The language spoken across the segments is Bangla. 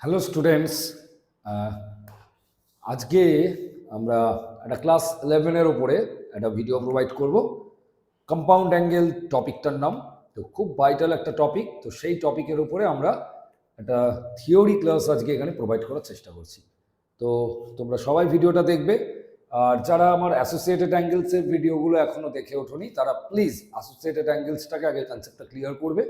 হ্যালো স্টুডেন্টস, আজকে আমরা একটা ক্লাস 11-এর ওপরে একটা ভিডিও প্রোভাইড করব। কম্পাউন্ড অ্যাঙ্গেল টপিকটার নাম, তো খুব ভাইটাল একটা টপিক। তো সেই টপিকের উপরে আমরা একটা থিওরি ক্লাস আজকে এখানে প্রোভাইড করার চেষ্টা করছি। তো তোমরা সবাই ভিডিওটা দেখবে, আর যারা আমার অ্যাসোসিয়েটেড অ্যাঙ্গেলসের ভিডিওগুলো এখনও দেখে ওঠোনি তারা প্লিজ অ্যাসোসিয়েটেড অ্যাঙ্গেলসটাকে আগে কনসেপ্টটা ক্লিয়ার করবে,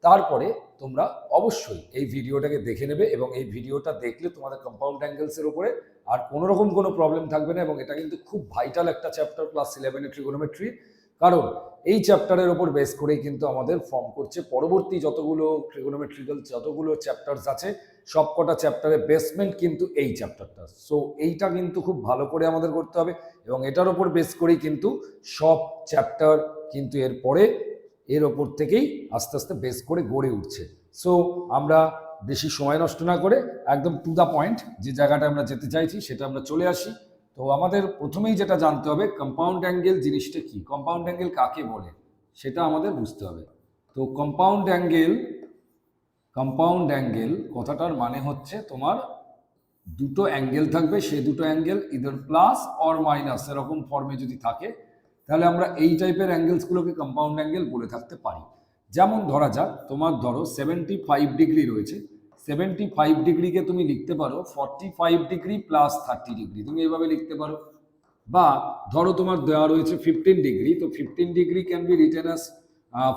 তারপরে তোমরা অবশ্যই এই ভিডিওটাকে দেখে নেবে। এবং এই ভিডিওটা দেখলে তোমাদের কম্পাউন্ড অ্যাঙ্গেলসের উপরে আর কোনো রকম কোনো প্রবলেম থাকবে না। এবং এটা কিন্তু খুব ভাইটাল একটা চ্যাপ্টার ক্লাস 11-এর ট্রিগোনোমেট্রি, কারণ এই চ্যাপ্টারের ওপর বেস করেই কিন্তু আমাদের ফর্ম করছে পরবর্তী যতগুলো ট্রিগোনোমেট্রিক্যাল যতগুলো চ্যাপ্টার্স আছে, সবকটা চ্যাপ্টারের বেসমেন্ট কিন্তু এই চ্যাপ্টারটা। সো এইটা কিন্তু খুব ভালো করে আমাদের করতে হবে, এবং এটার ওপর বেস করেই কিন্তু সব চ্যাপ্টার কিন্তু এর ওপর থেকেই আস্তে আস্তে বেস করে গড়ে উঠছে। সো আমরা বেশি সময় নষ্ট না করে একদম টু দ্য পয়েন্ট যে জায়গাটা আমরা যেতে চাইছি সেটা আমরা চলে আসি। তো আমাদের প্রথমেই যেটা জানতে হবে, কম্পাউন্ড অ্যাঙ্গেল জিনিসটা কি, কম্পাউন্ড অ্যাঙ্গেল কাকে বলে সেটা আমাদের বুঝতে হবে। তো কম্পাউন্ড অ্যাঙ্গেল কথাটার মানে হচ্ছে তোমার দুটো অ্যাঙ্গেল থাকবে, সেই দুটো angle either plus or minus এরকম ফর্মে যদি থাকে, তাহলে আমরা এই টাইপের অ্যাঙ্গেলসগুলোকে কম্পাউন্ড অ্যাঙ্গেল বলে থাকতে পারি। যেমন ধরা যাক, তোমার ধরো 75 ডিগ্রি রয়েছে, 75 ডিগ্রিকে তুমি লিখতে পারো 45 ডিগ্রি প্লাস 30 ডিগ্রি, তুমি এইভাবে লিখতে পারো। বা ধরো তোমার দেওয়া রয়েছে 15 ডিগ্রি, তো 15 degree can be written as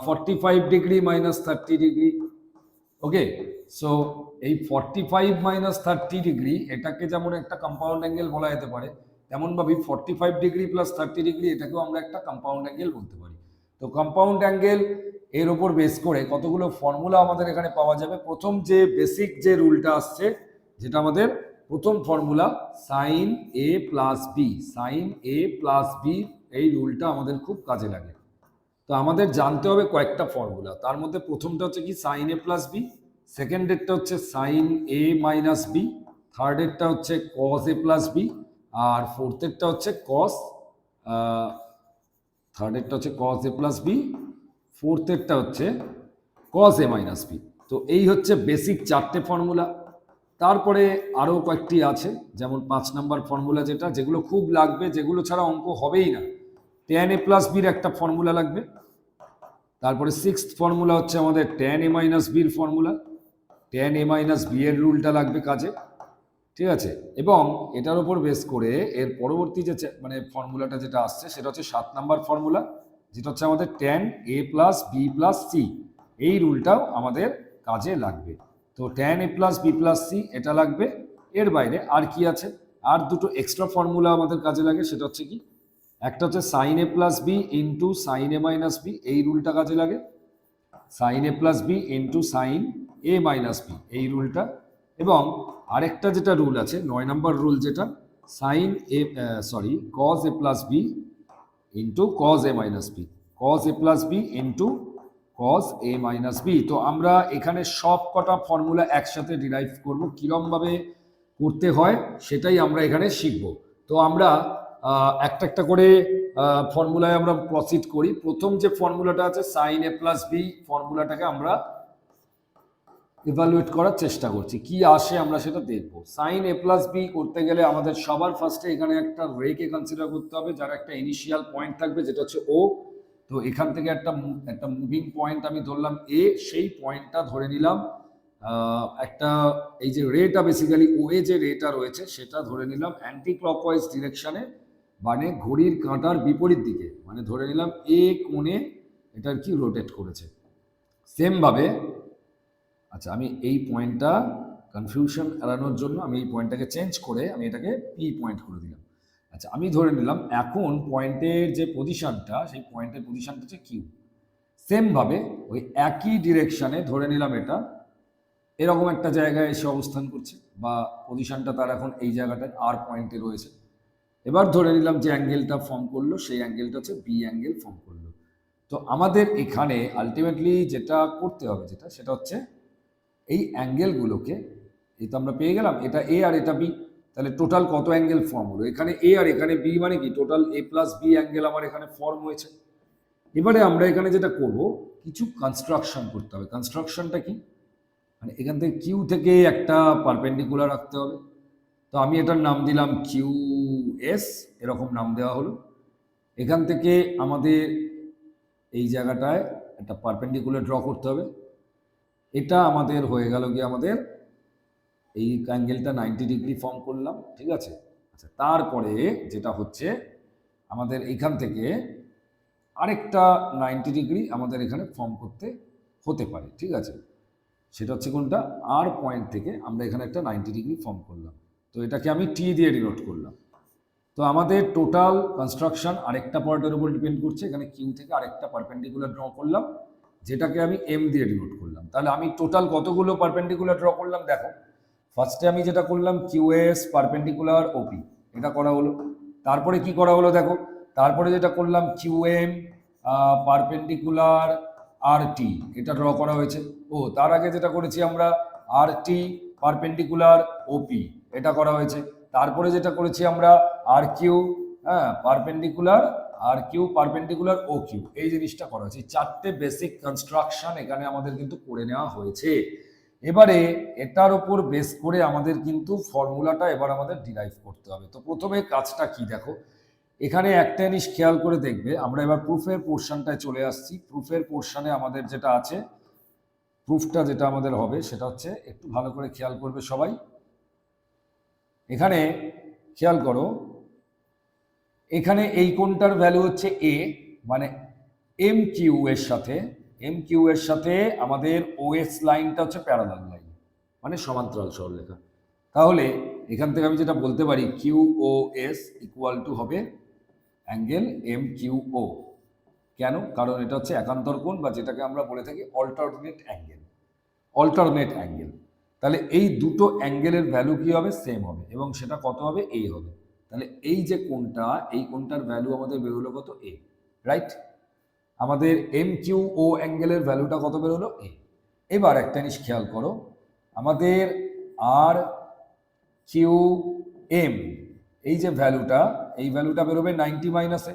45 degree minus 30 degree. Okay, so এই 45 মাইনাস 30 ডিগ্রি এটাকে যেমন একটা কম্পাউন্ড অ্যাঙ্গেল বলা যেতে পারে, তেমনভাবে 45 ডিগ্রি প্লাস 30 ডিগ্রি এটাকেও আমরা একটা কম্পাউন্ড অ্যাঙ্গেল বলতে পারি। তো কম্পাউন্ড অ্যাঙ্গেল এর ওপর বেস করে কতগুলো ফর্মুলা আমাদের এখানে পাওয়া যাবে। প্রথম যে বেসিক যে রুলটা আসছে, যেটা আমাদের প্রথম formula sine A plus B, sine A plus B, এই রুলটা আমাদের খুব কাজে লাগে। তো আমাদের জানতে হবে কয়েকটা ফর্মুলা, তার মধ্যে প্রথমটা হচ্ছে কি সাইন এ প্লাস বি, সেকেন্ডেরটা হচ্ছে সাইন এ মাইনাস বি, থার্ডেরটা হচ্ছে কস এ প্লাস বি, আর ফোর্থেরটা হচ্ছে কস এ প্লাস বি, ফোর্থেরটা হচ্ছে কস এ মাইনাস বি। তো এই হচ্ছে বেসিক চারটে ফর্মুলা। তারপরে আরও কয়েকটি আছে, যেমন 5 নাম্বার ফর্মুলা যেগুলো খুব লাগবে, যেগুলো ছাড়া অঙ্ক হবেই না। tan a প্লাস বির একটা ফর্মুলা লাগবে। তারপরে 6th ফর্মুলা হচ্ছে আমাদের tan a মাইনাস বির formula, tan a minus B এর রুলটা লাগবে কাজে, ঠিক আছে। এবং এটার উপর বেস করে এর পরবর্তী যে ফর্মুলাটা যেটা আসছে সেটা হচ্ছে 7 নাম্বার ফর্মুলা, যেটা হচ্ছে আমাদের tan a plus B plus C, এই রুলটাও আমাদের কাজে লাগবে। তো tan a plus B plus C এটা লাগবে। এর বাইরে আর কি আছে, আর দুটো এক্সট্রা ফর্মুলা আমাদের কাজে লাগে, সেটা হচ্ছে কি, একটা হচ্ছে sine A plus B into sine A minus B, এই রুলটা কাজে লাগে। Sine A plus B into sine A minus B, এই রুলটা। এবং আরেকটা যেটা রুল আছে 9 নম্বর রুল, যেটা cos A plus B into cos A minus B, cos A plus B into cos A minus B. তো আমরা এখানে সব কটা ফর্মুলা একসাথে ডিরাইভ করব, কিরমভাবে করতে হয় সেটাই আমরা এখানে শিখব। তো আমরা একটা একটা করে ফর্মুলায় আমরা প্রসিড করি। প্রথম যে ফর্মুলাটা আছে সাইন এ প্লাস বি, ফর্মুলাটাকে আমরা ইভালুয়েট করার চেষ্টা করছি, কি আসে আমরা সেটা দেখব। সাইন এ প্লাস বি করতে গেলে আমাদের সবার ফার্স্টে এখানে একটা রেকে কনসিডার করতে হবে, যার একটা ইনিশিয়াল পয়েন্ট থাকবে যেটা হচ্ছে ও। তো এখান থেকে একটা মুভিং পয়েন্ট আমি ধরলাম এ, সেই পয়েন্টটা ধরে নিলাম একটা, এই যে রেটা বেসিক্যালি ও এ যে রেটা রয়েছে সেটা ধরে নিলাম অ্যান্টি ক্লকওয়াইজ ডিরেকশনে, মানে ঘড়ির কাঁটার বিপরীত দিকে, মানে ধরে নিলাম এ কোণে এটার কি রোটেট করেছে। সেমভাবে, আচ্ছা আমি এই পয়েন্টটা কনফিউশন এড়ানোর জন্য আমি এই পয়েন্টটাকে চেঞ্জ করে আমি এটাকে পি পয়েন্ট করে দিলাম। আচ্ছা আমি ধরে নিলাম এখন পয়েন্টের যে পজিশনটা, সেই পয়েন্টের পজিশনটা হচ্ছে কিউ। সেমভাবে ওই একই ডিরেকশানে ধরে নিলাম এটা এরকম একটা জায়গায় এসে অবস্থান করছে, বা পজিশনটা তার এখন এই জায়গাটায় আর পয়েন্টে রয়েছে। এবার ধরে নিলাম যে অ্যাঙ্গেলটা ফর্ম করলো সেই অ্যাঙ্গেলটা হচ্ছে বি অ্যাঙ্গেল ফর্ম করলো। তো আমাদের এখানে আলটিমেটলি যেটা করতে হবে সেটা হচ্ছে এই অ্যাঙ্গেলগুলোকে, এই তো আমরা পেয়ে গেলাম এটা এ আর এটা বি, তাহলে টোটাল কত অ্যাঙ্গেল ফর্ম হলো, এখানে এ আর এখানে বি, মানে কি total A plus B angle আমার এখানে ফর্ম হয়েছে। এবারে আমরা এখানে যেটা করব, কিছু কনস্ট্রাকশন করতে হবে। কনস্ট্রাকশনটা কি, মানে এখান থেকে কিউ থেকে একটা পারপেন্ডিকুলার রাখতে হবে। তো আমি এটার নাম দিলাম কিউ এস, এরকম নাম দেওয়া হলো। এখান থেকে আমাদের এই জায়গাটায় একটা পারপেন্ডিকুলার ড্র করতে হবে। এটা আমাদের হয়ে গেল কি, আমাদের এই অ্যাঙ্গেলটা 90 ডিগ্রি ফর্ম করলাম, ঠিক আছে। আচ্ছা, তারপরে যেটা হচ্ছে আমাদের এখান থেকে আরেকটা 90 ডিগ্রি আমাদের এখানে ফর্ম করতে হতে পারে, ঠিক আছে। সেটা হচ্ছে কোনটা, আর পয়েন্ট থেকে আমরা এখানে একটা 90 ডিগ্রি ফর্ম করলাম। তো এটাকে আমি টি দিয়ে ডিনোট করলাম। তো আমাদের টোটাল কনস্ট্রাকশন আরেকটা পয়েন্টের উপর ডিপেন্ড করছে। এখানে কিউ থেকে আরেকটা পারপেন্ডিকুলার ড্র করলাম, যেটাকে আমি এম দিয়ে ডিনোট করলাম। তাহলে আমি টোটাল কতগুলো পারপেন্ডিকুলার ড্র করলাম দেখো। ফার্স্টে আমি যেটা করলাম কিউএস পারপেন্ডিকুলার ওপি, এটা করা হলো। তারপরে কি করা হলো দেখো, তারপরে যেটা করলাম কিউএম পারপেন্ডিকুলার আর টি, এটা ড্র করা হয়েছে। ও তার আগে যেটা করেছি আমরা আর টি পারপেন্ডিকুলার ওপি, এটা করা হয়েছে। তারপরে যেটা করেছি আমরা আর কিউ পারপেন্ডিকুলার আর কিউ পারপেন্ডিকুলার ও কিউ, এই জিনিসটা করা হয়েছে। চারটে বেসিক কনস্ট্রাকশন এখানে আমাদের কিন্তু করে নেওয়া হয়েছে। এবারে এটার উপর বেস করে আমাদের কিন্তু ফর্মুলাটা এবার আমাদের ডিরাইভ করতে হবে। তো প্রথমে কাজটা কি দেখো, এখানে একটা জিনিস খেয়াল করে দেখবে, আমরা এবার প্রুফের পোর্শনটায় চলে আসছি। প্রুফের পোর্শনে আমাদের যেটা আছে, প্রুফটা যেটা আমাদের হবে সেটা হচ্ছে, একটু ভালো করে খেয়াল করবে সবাই। এখানে খেয়াল করো, এখানে এই কোণটার ভ্যালু হচ্ছে এ, মানে এম কিউ এর সাথে আমাদের ওএস লাইনটা হচ্ছে প্যারালাল লাইন, মানে সমান্তরাল সরলরেখা। তাহলে এখান থেকে আমি যেটা বলতে পারি Q O S equal to হবে অ্যাঙ্গেল এম কিউ ও। কেন? কারণ এটা হচ্ছে একান্তর কোণ, বা যেটাকে আমরা বলে থাকি অল্টারনেট অ্যাঙ্গেল। তাহলে এই দুটো অ্যাঙ্গেলের ভ্যালু কি হবে, সেম হবে, এবং সেটা কত হবে, এ হবে। তাহলে এই যে কোণটা, এই কোণটার ভ্যালু আমাদের বেরোলো কত, এ, রাইট। আমাদের এম কিউ ও অ্যাঙ্গেলের ভ্যালুটা কত বেরোলো, এ। এবার একটা জিনিস খেয়াল করো, আমাদের আর কিউ এম এই যে ভ্যালুটা, এই ভ্যালুটা বেরোবে 90 মাইনাসে।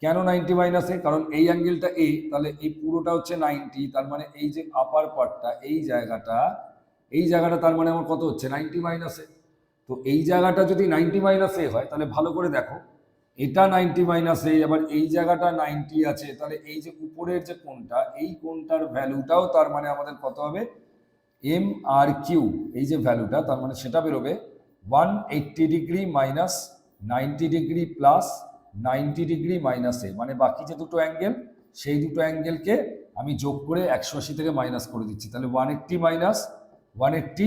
কেন 90 মাইনাসে? কারণ এই অ্যাঙ্গেলটা এ, তাহলে এই পুরোটা হচ্ছে 90, তার মানে এই যে আপার পার্টটা, এই জায়গাটা তার মানে আমার কত হচ্ছে, 90 মাইনাসে। তো এই জায়গাটা যদি 90 মাইনাসে হয়, তাহলে ভালো করে দেখো, এটা 90 মাইনাসে, আবার এই জায়গাটা 90 আছে, তাহলে এই যে উপরের যে কোণটা, এই কোণটার ভ্যালুটাও তার মানে আমাদের কত হবে, এম আর কিউ এই যে ভ্যালুটা, তার মানে সেটা বেরোবে 180 degree minus 90 degree plus 90 degree minus A, মানে বাকি যে দুটো অ্যাঙ্গেল, সেই দুটো অ্যাঙ্গেলকে আমি যোগ করে 180 থেকে মাইনাস করে দিচ্ছি। তাহলে 180 মাইনাস 180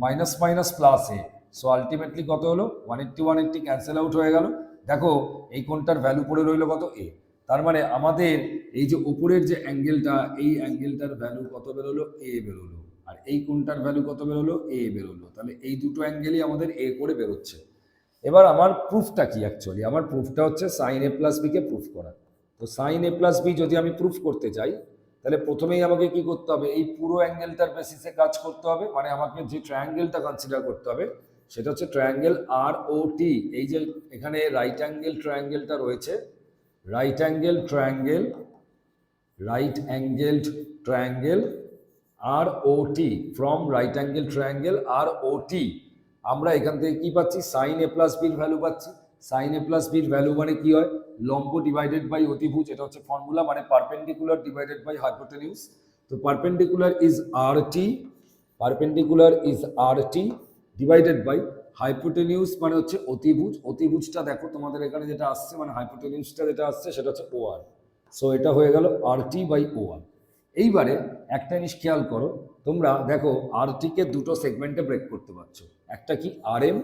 মাইনাস মাইনাস প্লাস এ, সো আলটিমেটলি কত হলো, 180 ক্যান্সেল আউট হয়ে গেল। দেখো এই কোণটার ভ্যালু পড়ে রইল কত, এ। তার মানে আমাদের এই যে উপরের যে অ্যাঙ্গেলটা, এই অ্যাঙ্গেলটার ভ্যালু কত বেরোলো, এ বেরোলো, আর এই কোণটার ভ্যালু কত বেরোলো, এ বেরোলো। তাহলে এই দুটো অ্যাঙ্গেলই আমাদের এ করে বেরোচ্ছে। এবার আমার প্রুফটা কি, অ্যাকচুয়ালি আমার প্রুফটা হচ্ছে sine A plus B K proof করা। তো সাইন এ প্লাস বি যদি আমি প্রুফ করতে চাই, তাহলে প্রথমেই আমাকে কি করতে হবে, এই পুরো অ্যাঙ্গেলটার বেসিসে কাজ করতে হবে। মানে আমাকে যে ট্রায়াঙ্গেলটা কনসিডার করতে হবে সেটা হচ্ছে ট্রায়াঙ্গেল আর ও টি। এই যে এখানে রাইট অ্যাঙ্গেল ট্রায়াঙ্গেলটা রয়েছে, right angle triangle R O T, from right angle triangle R O T আমরা এখান থেকে কি পাচ্ছি, সাইন এ প্লাস বির ভ্যালু পাচ্ছি। সাইন এ প্লাস বির ভ্যালু মানে কি হয়, লম্ব ডিভাইডেড বাই অতিভুজ, এটা হচ্ছে ফর্মুলা, মানে পারপেন্ডিকুলার ডিভাইডেড বাই হাইপোটেনিউস। তো perpendicular is R T divided by hypotenuse, মানে হচ্ছে অতিভুজ। অতিভুজটা দেখো তোমাদের এখানে যেটা আসছে, মানে হাইপোটেনিউসটা যেটা আসছে সেটা হচ্ছে ও আর। সো এটা হয়ে গেল আর টি বাই ও আর। এইবারে একটা জিনিস খেয়াল করো, তোমরা দেখো আর টিকে দুটো সেগমেন্টে ব্রেক করতে পারছো। একটা কি আর এম,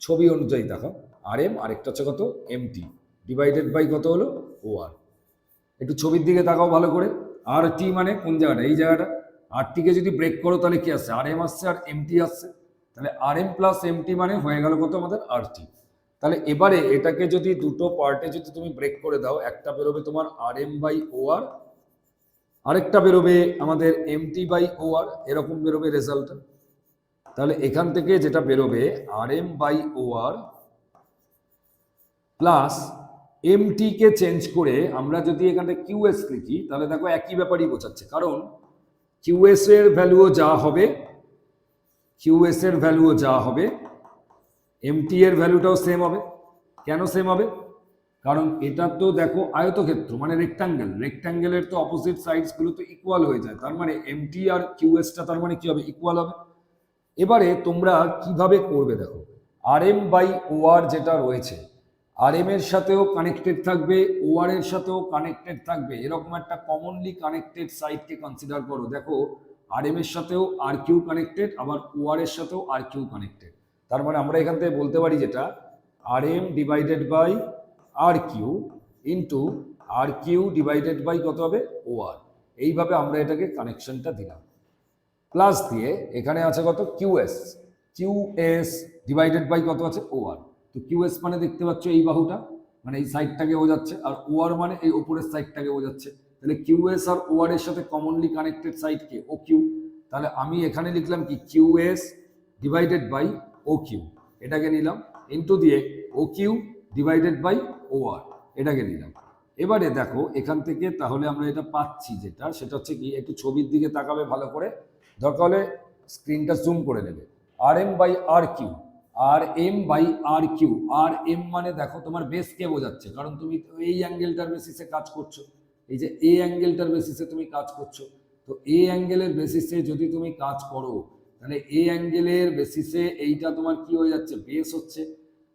ছবি অনুযায়ী দেখো আর এম, আরেকটা হচ্ছে কত, এম টি ডিভাইডেড বাই কত হলো, ও আর। একটু ছবির দিকে তাকাও ভালো করে, আর টি মানে কোন জায়গাটা, এই জায়গাটা। আর টিকে যদি ব্রেক করো তাহলে কি আসছে, আর এম আসছে আর এম টি আসছে। তাহলে R M plus M T মানে হয়ে গেল কত আমাদের, আর টি। তাহলে এবারে এটাকে যদি দুটো পার্টে যদি তুমি ব্রেক করে দাও, একটা বেরোবে তোমার আর এম বাই ও আর, আরেকটা বেরোবে আমাদের এমটি বাই ও আর, এরকম বেরোবে রেজাল্টটা। তাহলে এখান থেকে যেটা বেরোবে R M by O R plus M T কে চেঞ্জ করে আমরা যদি এখানে কিউএস লিখি, তাহলে দেখো একই ব্যাপারই বোঝাচ্ছে। কারণ কিউএস এর ভ্যালুও যা হবে, কিউএস এর ভ্যালুও যা হবে, এমটি এর ভ্যালুটাও সেম হবে। কেন সেম হবে? কারণ এটা তো দেখো আয়তক্ষেত্র মানে রেক্টাঙ্গেল, রেক্টাঙ্গেলের তো অপোজিট সাইডস গুলো তো ইকুয়াল হয়ে যায়, তার মানে এমটি আর কিউএসটা তার মানে কি হবে? ইকুয়াল হবে। এবারে তোমরা কিভাবে করবে দেখো, আর এম বাই ও আর যেটা রয়েছে, আর এম এর সাথেও কানেক্টেড থাকবে, ও আর এর সাথেও কানেক্টেড থাকবে, এরকম একটা কমনলি কানেক্টেড সাইডকে কনসিডার করো। দেখো আর এম এর সাথেও আর কিউ কানেক্টেড, আবার ও আর এর সাথেও আর কিউ কানেক্টেড। তার মানে আমরা এখান থেকে বলতে পারি যেটা R M divided by R Q into R Q divided by কত হবে? ও আর। এইভাবে আমরা এটাকে কানেকশনটা দিলাম। প্লাস দিয়ে এখানে আছে কত? কিউএস, কিউএস ডিভাইডেড বাই কত আছে? ও আর। তো কিউএস মানে দেখতে পাচ্ছ এই বাহুটা, মানে এই সাইডটাকে বোঝাচ্ছে, আর ও আর মানে এই উপরের সাইডটাকে বোঝাচ্ছে। তাহলে কিউএস আর ও আর এর সাথে কমনলি কানেক্টেড সাইড কে? O Q. তাহলে আমি এখানে লিখলাম কি? Q S divided by O Q, এটাকে নিলাম, ইন্টু দিয়ে O Q divided by O R, এটাকে নিলাম। এবারে দেখো এখান থেকে তাহলে আমরা এটা পাচ্ছি যেটা, সেটা হচ্ছে কি, একটু ছবির দিকে তাকাবে ভালো করে, দরকার হলে স্ক্রিনটা জুম করে নেবে। R M by R Q, R M by R Q. R M মানে দেখো তোমার বেসকে বোঝাচ্ছে, কারণ তুমি এই অ্যাঙ্গেলটার বেসিসে কাজ করছো, এই যে এ অ্যাঙ্গেলটার বেসিসে তুমি কাজ করছো। তো এ অ্যাঙ্গেলের বেসিসে যদি তুমি কাজ করো, তাহলে এ অ্যাঙ্গেলের বেসিসে এইটা তোমার কি হয়ে যাচ্ছে? বেস হচ্ছে,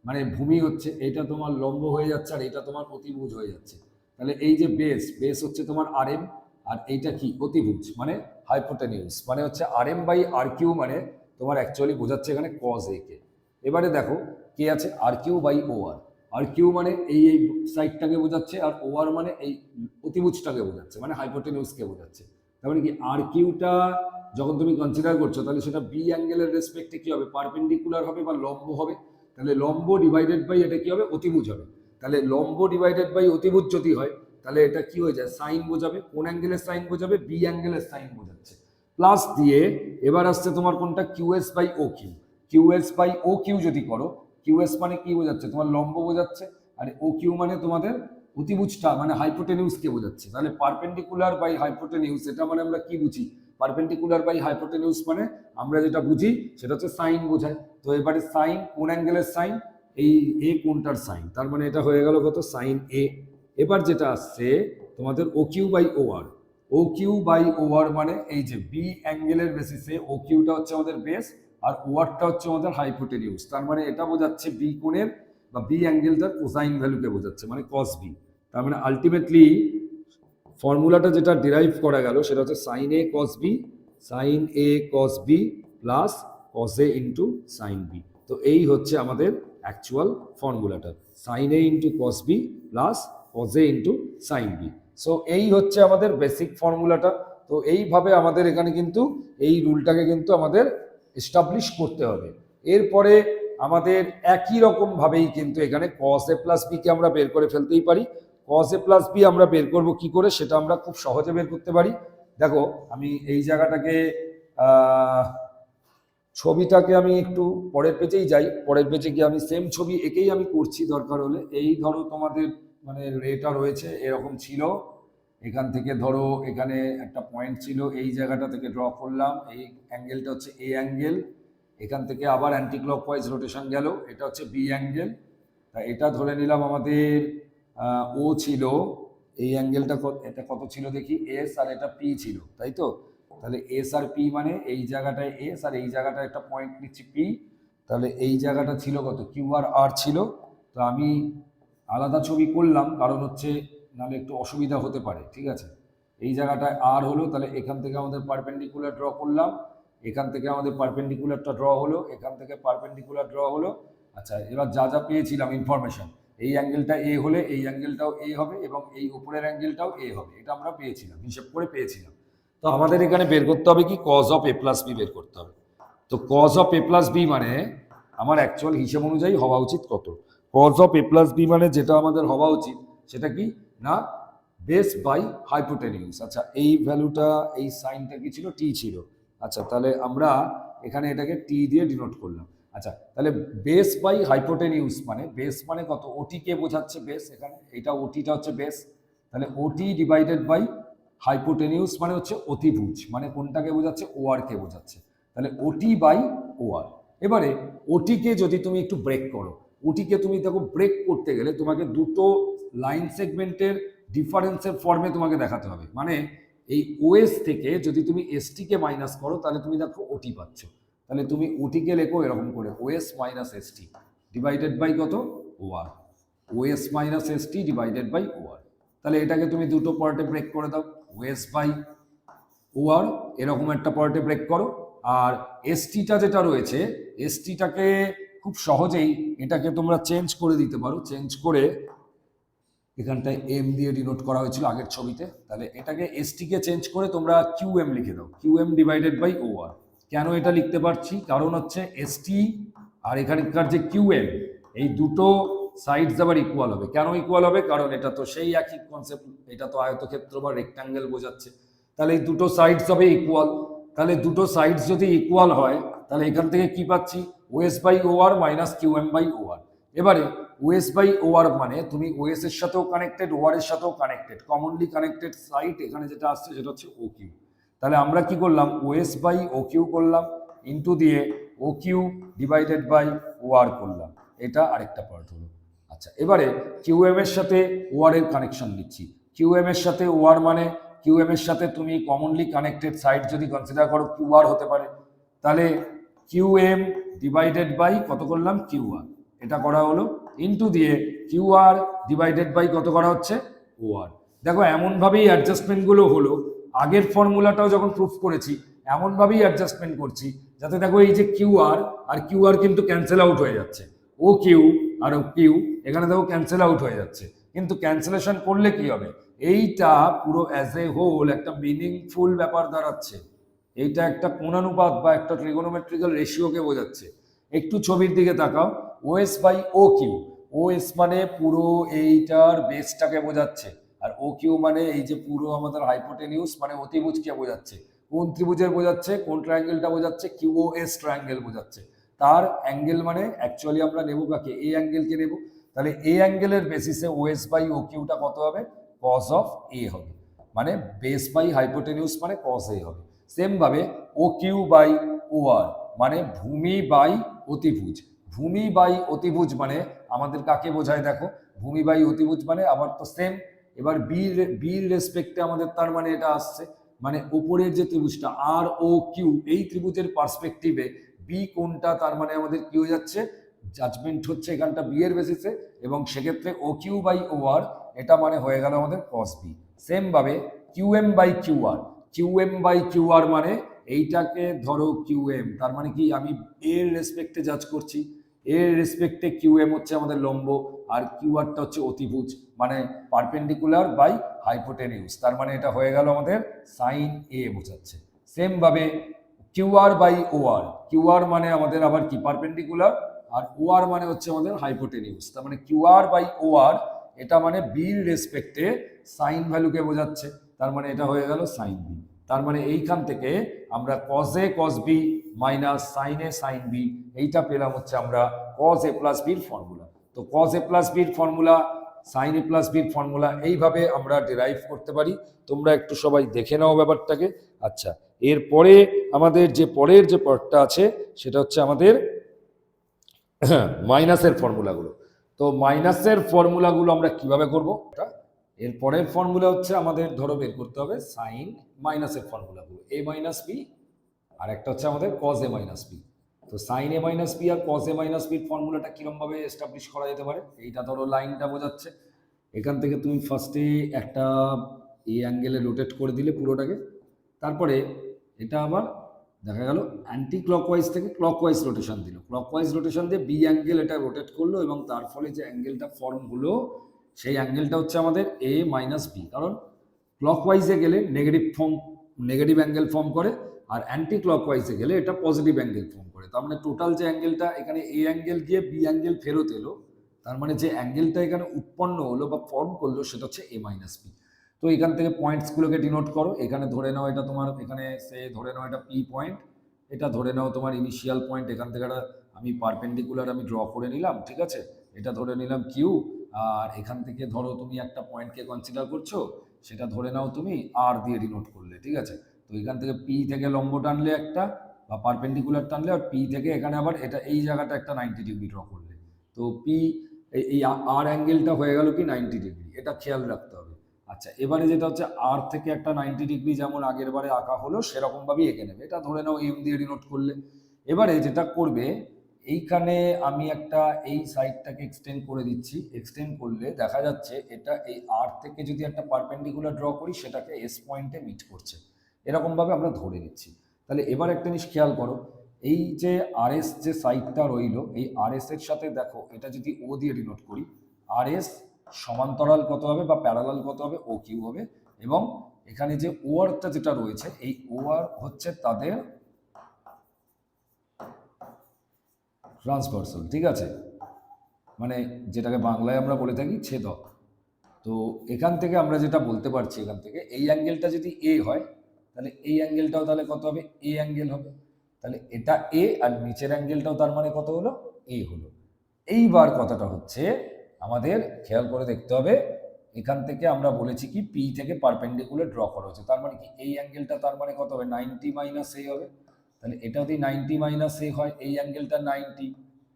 মানে ভূমি হচ্ছে, এইটা তোমার লম্ব হয়ে যাচ্ছে, আর এইটা তোমার অতিভুজ হয়ে যাচ্ছে। তাহলে এই যে বেস, বেস হচ্ছে তোমার আর এম, আর এইটা কি? অতিভুজ মানে হাইপোটেনিউস, মানে হচ্ছে R M by R Q, মানে তোমার অ্যাকচুয়ালি বোঝাচ্ছে এখানে কজ এ কে। এবারে দেখো কে আছে? R Q by O R. R Q মানে এই এই সাইডটাকে বোঝাচ্ছে, আর ও আর মানে এই অতিভুজটাকে বোঝাচ্ছে, মানে হাইপোটেনিউসকে বোঝাচ্ছে। তার মানে কি, আর কিউটা যখন তুমি কনসিডার করছো, তাহলে সেটা বি অ্যাঙ্গেলের রেসপেক্টে কি হবে? পারপেন্ডিকুলার হবে বা লম্ব হবে। তাহলে লম্ব ডিভাইডেড বাই এটা কি হবে? অতিভুজ হবে। তাহলে লম্ব ডিভাইডেড বাই অতিভুজ যদি হয়, তাহলে এটা কি হয়ে যায়? সাইন বোঝাবে। কোন অ্যাঙ্গেলের সাইন বোঝাবে? বি অ্যাঙ্গেলের সাইন বোঝাচ্ছে। প্লাস দিয়ে এবার আসছে তোমার কোনটা? Q S by O Q. Q S by O Q যদি করো, কিউএস মানে কি বোঝাচ্ছে? তোমার লম্ব বোঝাচ্ছে, আর ও কিউ মানে তোমাদের অতিভুজটা মানে হাইপোটেনিউসকে বোঝাচ্ছে। তাহলে পারপেন্ডিকুলার বাই হাইপোটেনিউস, এটা মানে আমরা কি বুঝি? পারপেন্ডিকুলার বাই হাইপোটেনিউস মানে আমরা যেটা বুঝি সেটা হচ্ছে সাইন বোঝায়। তো এবারে সাইন কোন অ্যাঙ্গেলের সাইন? এই এ কোনটার সাইন, তার মানে এটা হয়ে গেল কত? Sine A. এবার যেটা আসছে তোমাদের O Q by O R. O Q by O R মানে এই যে বি অ্যাঙ্গেলের বেসিসে ও কিউটা হচ্ছে আমাদের বেস, আর ও আরটা হচ্ছে আমাদের হাইপোটেনিউস। তার মানে এটা বোঝাচ্ছে বি কোণের বা বি অ্যাঙ্গেলটার কোসাইন ভ্যালুকে বোঝাচ্ছে, মানে কস বি। তার মানে আলটিমেটলি ফর্মুলাটা যেটা ডিরাইভ করা গেল সেটা হচ্ছে sine A cos B, sine A cos B plus cos A into sine B. তো এই হচ্ছে আমাদের অ্যাকচুয়াল ফর্মুলাটা, sine A into cos B plus cos A into sine B. So এই হচ্ছে আমাদের বেসিক ফর্মুলাটা। তো এইভাবে আমাদের এখানে কিন্তু এই রুলটাকে কিন্তু আমাদের এস্টাবলিশ করতে হবে। এরপরে আমাদের একই রকম ভাবেই কিন্তু এখানে কস এ প্লাস বি কে আমরা বের করে ফেলতেই পারি। কস এ প্লাস বি আমরা বের করব কি করে, সেটা আমরা খুব সহজে বের করতে পারি। দেখো আমি এই জায়গাটাকে ছবিটাকে আমি একটু পরের পেজেই যাই, পরের পেজে গিয়ে আমি সেম ছবি একেই আমি করছি দরকার হলে। এই ধরো তোমাদের মানে রেটা রয়েছে এরকম ছিল, এখান থেকে ধরো এখানে একটা পয়েন্ট ছিল, এই জায়গাটা থেকে ড্র করলাম, এই অ্যাঙ্গেলটা হচ্ছে এ অ্যাঙ্গেল, এখান থেকে আবার অ্যান্টি ক্লকওয়াইজ রোটেশন গেল, এটা হচ্ছে বি অ্যাঙ্গেল। তা এটা ধরে নিলাম আমাদের ও ছিল, এই অ্যাঙ্গেলটা এটা কত ছিল দেখি? এস, আর এটা পি ছিল, তাই তো? তাহলে এস আর পি মানে এই জায়গাটায় এস, আর এই জায়গাটায় একটা পয়েন্ট নিচ্ছি পি। তাহলে এই জায়গাটা ছিল কত? কিউ আর আর ছিল। তো আমি আলাদা ছবি করলাম কারণ হচ্ছে নাহলে একটু অসুবিধা হতে পারে, ঠিক আছে? এই জায়গাটায় আর হলো, তাহলে এখান থেকে আমাদের পারপেন্ডিকুলার ড্র করলাম, এখান থেকে আমাদের পারপেন্ডিকুলারটা ড্র হলো, এখান থেকে পারপেন্ডিকুলার ড্র হলো। আচ্ছা, এবার যা যা পেয়েছিলাম ইনফরমেশন, এই অ্যাঙ্গেলটা এ হলে এই অ্যাঙ্গেলটাও এ হবে, এবং এই উপরের অ্যাঙ্গেলটাও এ হবে, এটা আমরা পেয়েছিলাম, হিসেব করে পেয়েছিলাম। তো আমাদের এখানে বের করতে হবে কি? Cos of A plus B বের করতে হবে। তো cos of A plus B মানে আমার অ্যাকচুয়াল হিসেব অনুযায়ী হওয়া উচিত কত? Cos of A plus B মানে যেটা আমাদের হওয়া উচিত সেটা কি না? Base by hypotenuse. আচ্ছা, এই ভ্যালুটা, এই সাইনটা কি ছিল? টি ছিল। আচ্ছা, তাহলে আমরা এখানে এটাকে টি দিয়ে ডিনোট করলাম। আচ্ছা, তাহলে বেস বাই হাইপোটেনিউস মানে বেস মানে কত? ওটি কে বোঝাচ্ছে বেস, এখানে এইটা ওটিটা হচ্ছে বেস। তাহলে ওটি ডিভাইডেড বাই হাইপোটেনিউস মানে হচ্ছে অতিভুজ, মানে কোনটাকে বোঝাচ্ছে, ওআর কে বোঝাচ্ছে। তাহলে ওটি বাই ওআর। এবারে ওটিকে যদি তুমি একটু ব্রেক করো, ওটিকে তুমি দেখো ব্রেক করতে গেলে তোমাকে দুটো লাইন সেগমেন্টের ডিফারেন্সের ফর্মে তোমাকে দেখাতে হবে। মানে এই ওএস থেকে যদি তুমি এসটিকে মাইনাস করো তাহলে তুমি দেখো ওটি পাচ্ছ। তাহলে তুমি ওটিকে লেখো এরকম করে, OS minus ST divided by কত, OR. OS minus ST divided by OR. তাহলে এটাকে তুমি দুটো পার্টে ব্রেক করে দাও, ওএস বাই ওআর এরকম একটা পার্টে ব্রেক করো। আর এসটিটা যেটা রয়েছে, এসটিটাকে খুব সহজেই এটাকে তোমরা চেঞ্জ করে দিতে পারো। চেঞ্জ করে এখানটায় এম দিয়ে ডিনোট করা হয়েছিল আগের ছবিতে, তাহলে এটাকে এসটিকে চেঞ্জ করে তোমরা কিউএম লিখে দাও, কিউএম ডিভাইডেড বাই ওআর। কেন এটা লিখতে পারছি, কারণ হচ্ছে এসটি আর এখানকার যে কিউএম, এই দুটো সাইডস আবার ইকুয়াল হবে। কেন ইকুয়াল হবে, কারণ এটা তো সেই একই কনসেপ্ট, এটা তো আয়তক্ষেত্র বা রেক্ট্যাঙ্গেল বোঝাচ্ছে। তাহলে এই দুটো সাইডস হবে ইকুয়াল। তাহলে দুটো সাইডস যদি ইকুয়াল হয় তাহলে এখান থেকে কি পাচ্ছি, O S by O R minus Q M by O R. এবারে ওএস বাই ওআর মানে তুমি ওএস এর সাথেও কানেক্টেড, ওআর এর সাথেও কানেক্টেড, কমনলি কানেক্টেড সাইড এখানে যেটা আসছে সেটা হচ্ছে ও কিউ। তাহলে আমরা কি করলাম, ওএস বাই ও কিউ করলাম, ইন্টু দিয়ে O Q divided by OR করলাম। এটা আরেকটা পার্ট হলো। আচ্ছা, এবারে কিউএম এর সাথে ওআর এর কানেকশন দিচ্ছি। কিউএম এর সাথে ওআর মানে কিউএম এর সাথে তুমি কমনলি কানেক্টেড সাইড যদি কনসিডার করো কিউআর হতে পারে। তাহলে কিউএম ডিভাইডেড বাই কত করলাম, কিউআর, এটা করা হলো, ইন্টু দিয়ে কিউআর ডিভাইডেড বাই কত করা হচ্ছে, ওআর। দেখো এমনভাবেই অ্যাডজাস্টমেন্টগুলো হলো। আগের ফর্মুলাটাও যখন প্রুফ করেছি এমনভাবেই অ্যাডজাস্টমেন্ট করছি যাতে দেখো এই যে কিউআর আর কিউআর কিন্তু ক্যান্সেল আউট হয়ে যাচ্ছে, O Q R O Q এখানে দেখো ক্যান্সেল আউট হয়ে যাচ্ছে। কিন্তু ক্যান্সেলেশন করলে কি হবে, এইটা পুরো অ্যাজ এ হোল একটা মিনিংফুল ব্যাপার দাঁড়াচ্ছে। এইটা একটা কোণানুপাত বা একটা ট্রিগোনোমেট্রিক্যাল রেশিওকে বোঝাচ্ছে। একটু ছবির দিকে তাকাও, O S by O Q, O S মানে পুরো এইটার বেসটাকে বোঝাচ্ছে, আর ও কিউ মানে এই যে পুরো আমাদের হাইপোটেনিউস মানে অতিভুজকে বোঝাচ্ছে। কোন ত্রিভুজের বোঝাচ্ছে, কোন ট্রায়াঙ্গেলটা বোঝাচ্ছে, কিউওএস ট্রায়াঙ্গেল বোঝাচ্ছে। তার অ্যাঙ্গেল মানে অ্যাকচুয়ালি আমরা নেব কাকে, এ অ্যাঙ্গেলকে নেব। তাহলে এ অ্যাঙ্গেলের বেসিসে ওএস বাই ও কিউটা কত হবে, কস অফ এ হবে, মানে বেস বাই হাইপোটেনিউস মানে কস এ হবে। সেম ভাবে ও কিউ বাই ও আর মানে ভূমি বাই অতিভুজ। ভূমি বাই অতিভুজ মানে আমাদের কাকে বোঝায় দেখো, ভূমি বাই অতিভুজ মানে আবার তো সেম। এবার বির রেসপেক্টে আমাদের তার মানে এটা আসছে, মানে উপরের যে ত্রিভুজটা আর ও কিউ, এই ত্রিভুজের পার্সপেক্টিভে বি কোনটা, তার মানে আমাদের কি হয়ে যাচ্ছে, জাজমেন্ট হচ্ছে এখানটা বি এর বেসিসে, এবং সেক্ষেত্রে ও কিউ বাই ও আর এটা মানে হয়ে গেল আমাদের কস বি। সেম ভাবে Q M by Q R, Q M by Q R মানে এইটাকে ধরো কিউএম, তার মানে কি আমি এর রেসপেক্টে জাজ করছি, এর রেসপেক্টে কিউএম হচ্ছে আমাদের লম্ব আর কিউআরটা হচ্ছে অতিভুজ মানে পারপেন্ডিকুলার বাই হাইপোটেনিউস, তার মানে এটা হয়ে গেল আমাদের সাইন এ বোঝাচ্ছে। সেম ভাবে কিউআর বাই ওআর, কিউআর মানে আমাদের আবার কি পারপেন্ডিকুলার, আর ওআর মানে হচ্ছে আমাদের হাইপোটেনিউস, তার মানে কিউআর বাই ওআর এটা মানে বির রেসপেক্টে সাইন ভ্যালুকে বোঝাচ্ছে, তার মানে এটা হয়ে গেল সাইন বি। তার মানে এইখান থেকে আমরা cos A cos B minus sine A sine B, এইটা পেলাম হচ্ছে আমরা কজ এ প্লাস বির ফর্মুলা। তো কজ এ প্লাস বির ফর্মুলা, সাইন এ প্লাস বির ফর্মুলা এইভাবে আমরা ডিরাইভ করতে পারি। তোমরা একটু সবাই দেখে নাও ব্যাপারটাকে। আচ্ছা, এরপরে আমাদের যে পরের যে পার্টটা আছে সেটা হচ্ছে আমাদের মাইনাসের ফর্মুলাগুলো। তো মাইনাসের ফর্মুলাগুলো আমরা কিভাবে করব, এর পরের ফর্মুলা হচ্ছে আমাদের ধরো বের করতে হবে সাইন মাইনাসের ফর্মুলাগুলো, এ মাইনাস বি, আর একটা হচ্ছে আমাদের কজ এ মাইনাস বি। তো সাইন এ মাইনাস বি আর কজ এ মাইনাস বির ফর্মুলাটা কিরমভাবে এস্টাবলিশ করা যেতে পারে, এইটা ধরো লাইনটা বোঝাচ্ছে। এখান থেকে তুমি ফার্স্টে একটা এ অ্যাঙ্গেলে রোটেট করে দিলে পুরোটাকে, তারপরে এটা আবার দেখা গেল অ্যান্টি ক্লকওয়াইজ থেকে ক্লকওয়াইজ রোটেশন দিল, ক্লকওয়াইজ রোটেশন দিয়ে বি অ্যাঙ্গেল এটা রোটেট করলো, এবং তার ফলে যে অ্যাঙ্গেলটা ফর্ম হলো সেই অ্যাঙ্গেলটা হচ্ছে আমাদের এ মাইনাস বি, কারণ ক্লকওয়াইজে গেলে নেগেটিভ অ্যাঙ্গেল ফর্ম করে, আর অ্যান্টি ক্লকওয়াইজে গেলে এটা পজিটিভ অ্যাঙ্গেল ফর্ম করে। তার মানে টোটাল যে অ্যাঙ্গেলটা এখানে এ অ্যাঙ্গেল গিয়ে বি অ্যাঙ্গেল ফেরত এলো, তার মানে যে অ্যাঙ্গেলটা এখানে উৎপন্ন হলো বা ফর্ম করলো সেটা হচ্ছে এ মাইনাস বি। তো এখান থেকে পয়েন্টসগুলোকে ডিনোট করো, এখানে ধরে নাও এটা তোমার, এখানে সে ধরে নাও এটা পি পয়েন্ট, এটা ধরে নাও তোমার ইনিশিয়াল পয়েন্ট, এখান থেকে একটা আমি পারপেন্ডিকুলার আমি ড্র করে নিলাম, ঠিক আছে, এটা ধরে নিলাম কিউ, আর এখান থেকে ধরো তুমি একটা পয়েন্টকে কনসিডার করছো, সেটা ধরে নাও তুমি আর দিয়ে ডিনোট করলে, ঠিক আছে। তো এখান থেকে পি থেকে লম্ব টানলে একটা বা পারপেন্ডিকুলার টানলে, আর পি থেকে এখানে আবার এটা এই জায়গাটা একটা 90 ডিগ্রি ড্র করলে, তো পি এই আর অ্যাঙ্গেলটা হয়ে গেল কি 90 ডিগ্রি, এটা খেয়াল রাখতে হবে। আচ্ছা, এবারে যেটা হচ্ছে আর থেকে একটা 90 ডিগ্রি যেমন আগের বারে আঁকা হলো সেরকম ভাবেই এঁকে নেবে, এটা ধরে নাও এম দিয়ে ডিনোট করলে। এবারে যেটা করবে, এইখানে আমি একটা এই সাইডটাকে এক্সটেন্ড করে দিচ্ছি, এক্সটেন্ড করলে দেখা যাচ্ছে এটা এই আর থেকে যদি একটা পারপেন্ডিকুলার ড্র করি সেটাকে এস পয়েন্টে মিট করছে, এরকমভাবে আমরা ধরে নিচ্ছি। তাহলে এবার একটা জিনিস খেয়াল করো, এই যে আর এস যে সাইডটা রইলো, এই আর এস এর সাথে দেখো এটা যদি ও দিয়ে ডিনোট করি, আর এস সমান্তরাল কত হবে বা প্যারালাল কত হবে, ও কিউ হবে। এবং এখানে যে ও আরটা যেটা রয়েছে, এই ও আর হচ্ছে তাদের ট্রান্সভার্সাল, ঠিক আছে, মানে যেটাকে বাংলায় আমরা বলে থাকি ছেদক। তো এখান থেকে আমরা যেটা বলতে পারছি, এখান থেকে এই অ্যাঙ্গেলটা যদি এ হয় তাহলে এই অ্যাঙ্গেলটাও তাহলে কত হবে, এ অ্যাঙ্গেল হবে। তাহলে এটা এ, আর নিচের অ্যাঙ্গেলটাও তার মানে কত হলো, এ হলো। এইবার কথাটা হচ্ছে আমাদের খেয়াল করে দেখতে হবে, এখান থেকে আমরা বলেছি কি পি থেকে পারপেন্ডিকুলার ড্র করা হচ্ছে, তার মানে কি এই অ্যাঙ্গেলটা তার মানে কত হবে, 90 মাইনাস এ হবে। তাহলে এটা যদি 90 মাইনাস এ হয়, এই অ্যাঙ্গেলটা 90,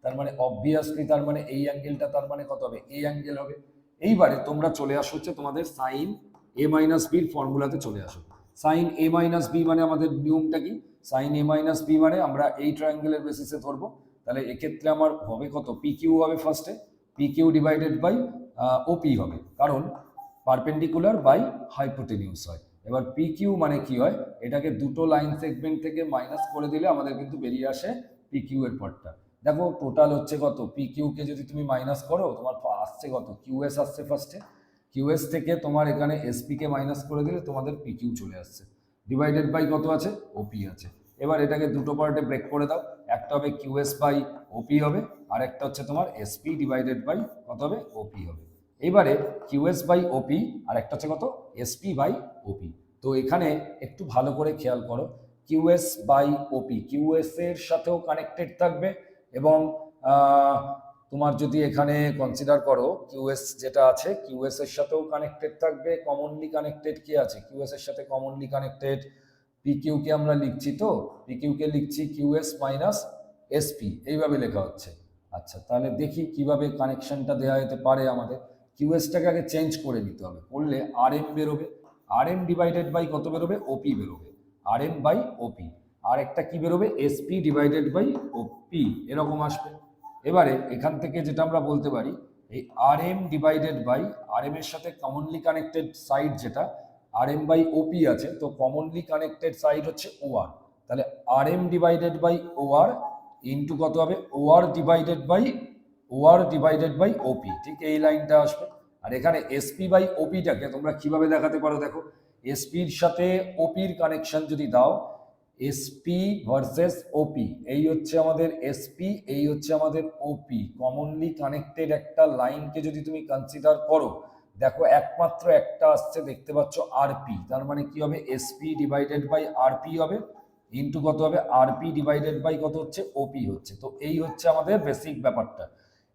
তার মানে অবভিয়াসলি তার মানে এই অ্যাঙ্গেলটা তার মানে কত হবে, এ অ্যাঙ্গেল হবে। এইবারে তোমরা চলে আসো হচ্ছে তোমাদের সাইন এ মাইনাস বির ফর্মুলাতে চলে আসো। সাইন এ মাইনাস বি মানে আমাদের নিয়মটা কি, সাইন এ মাইনাস বি মানে আমরা এই ট্রায়াঙ্গেলের বেসিসে ধরবো। তাহলে এক্ষেত্রে আমার হবে কত, পি কিউ হবে ফার্স্টে, পি কিউ ডিভাইডেড বাই ওপি হবে, কারণ পারপেন্ডিকুলার বাই হাইপোটেনিউস হয়। এবার পি কিউ মানে কি হয়, এটাকে দুটো লাইন সেগমেন্ট থেকে মাইনাস করে দিলে আমাদের কিন্তু বেরিয়ে আসে পি কিউ এর পার্টটা। দেখো টোটাল হচ্ছে কত, পি কিউ কে যদি তুমি মাইনাস করো তোমার আসছে কত, কিউএস আসছে ফার্স্টে, কিউএস থেকে তোমার এখানে এসপি কে মাইনাস করে দিলে তোমাদের পি কিউ চলে আসছে, ডিভাইডেড বাই কত আছে, ওপি আছে। এবার এটাকে দুটো পার্টে ব্রেক করে দাও, একটা হবে কিউএস বাই ওপি হবে, আর একটা হচ্ছে তোমার এসপি ডিভাইডেড বাই কত হবে, ওপি হবে। এবারে কিউএস বাই ওপি আর একটা হচ্ছে কত, এসপি বাই ওপি। তো এখানে একটু ভালো করে খেয়াল করো, কিউএস বাই ওপি কিউএস এর সাথেও কানেক্টেড থাকবে, এবং তোমার যদি এখানে কনসিডার করো কিউএস যেটা আছে কিউএস এর সাথেও কানেক্টেড থাকবে, কমনলি কানেক্টেড কি আছে, কিউএস এর সাথে কমনলি কানেক্টেড পিকিউ কে আমরা লিখছি, তো পিকিউ কে লিখছি কিউএস মাইনাস এসপি, এইভাবে লেখা হচ্ছে। আচ্ছা, তাহলে দেখি কিভাবে কানেকশনটা দেওয়া যেতে পারে আমাদের। কিউএসটাকে আগে চেঞ্জ করে নিতে হবে, করলে আর এম বেরোবে, আর এম ডিভাইডেড বাই কত বেরোবে, ওপি বেরোবে, আর এম বাই ওপি। আর একটা কি বেরোবে, এসপি ডিভাইডেড বাই ওপি, এরকম আসবে। এবারে এখান থেকে যেটা আমরা বলতে পারি, এই R M divided by R M এর সাথে কমনলি কানেক্টেড সাইড যেটা আর এম বাই ওপি আছে, তো কমনলি কানেক্টেড সাইড হচ্ছে ও আর, তাহলে R M divided by O R into কত হবে, ও আর ডিভাইডেড বাই ওপি, ঠিক এই লাইনটা আসবে। আর এখানে এসপি বাই ওপিটাকে তোমরা কিভাবে দেখাতে পারো, দেখো এসপির সাথে ওপির কানেকশন যদি দাও, এসপি ভার্সেস ওপি, এই হচ্ছে আমাদের এসপি, এই হচ্ছে আমাদের ওপি, কমনলি কানেক্টেড একটা লাইনকে যদি তুমি কনসিডার করো, দেখো একমাত্র একটা আসছে দেখতে পাচ্ছ আরপি, তার মানে কি হবে, এসপি ডিভাইডেড বাই আরপি হবে, ইন্টু কত হবে, আরপি ডিভাইডেড বাই কত হচ্ছে, ওপি হচ্ছে। তো এই হচ্ছে আমাদের বেসিক ব্যাপারটা।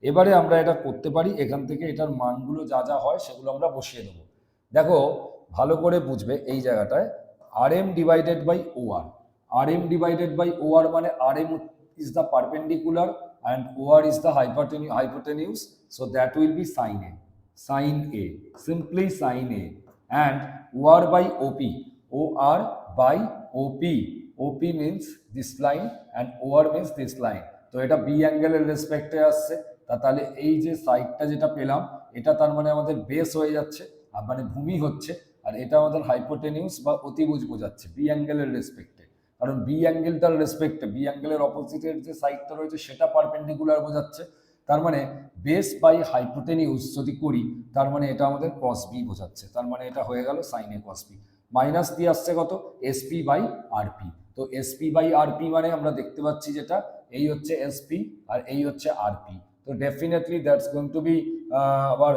এবারে আমরা এটা করতে পারি, এখান থেকে এটার মানগুলো যা যা হয় সেগুলো আমরা বসিয়ে দেবো। দেখো ভালো করে বুঝবে এই জায়গাটায়, R M divided by O R, R M divided by O R মানে R M is the perpendicular and OR is the hypotenuse, so that will be sin A, simply sin A, and OR by OP, OR by OP, OP means this line and OR means this line, তো এটা বি অ্যাঙ্গেলের রেসপেক্টে আসছে, তাহলে এই যে সাইডটা যেটা পেলাম এটা তার মানে আমাদের বেস হয়ে যাচ্ছে, আর মানে ভূমি হচ্ছে, আর এটা আমাদের হাইপোটেনিউস বা অতিভুজ বোঝাচ্ছে বি অ্যাঙ্গেলের রেসপেক্টে, কারণ বি অ্যাঙ্গেলটার রেসপেক্টে বি অ্যাঙ্গেলের অপোজিটের যে সাইডটা রয়েছে সেটা পারপেন্ডিকুলার বোঝাচ্ছে, তার মানে বেস বাই হাইপোটেনিউস যদি করি তার মানে এটা আমাদের কস বি বোঝাচ্ছে, তার মানে এটা হয়ে গেল sign A cos B. Minus দিয়ে আসছে কত, এসপি বাই আরপি, তো এসপি বাই আরপি মানে আমরা দেখতে পাচ্ছি যেটা এই হচ্ছে এসপি আর এই হচ্ছে আরপি, তো definitely that's going to B hour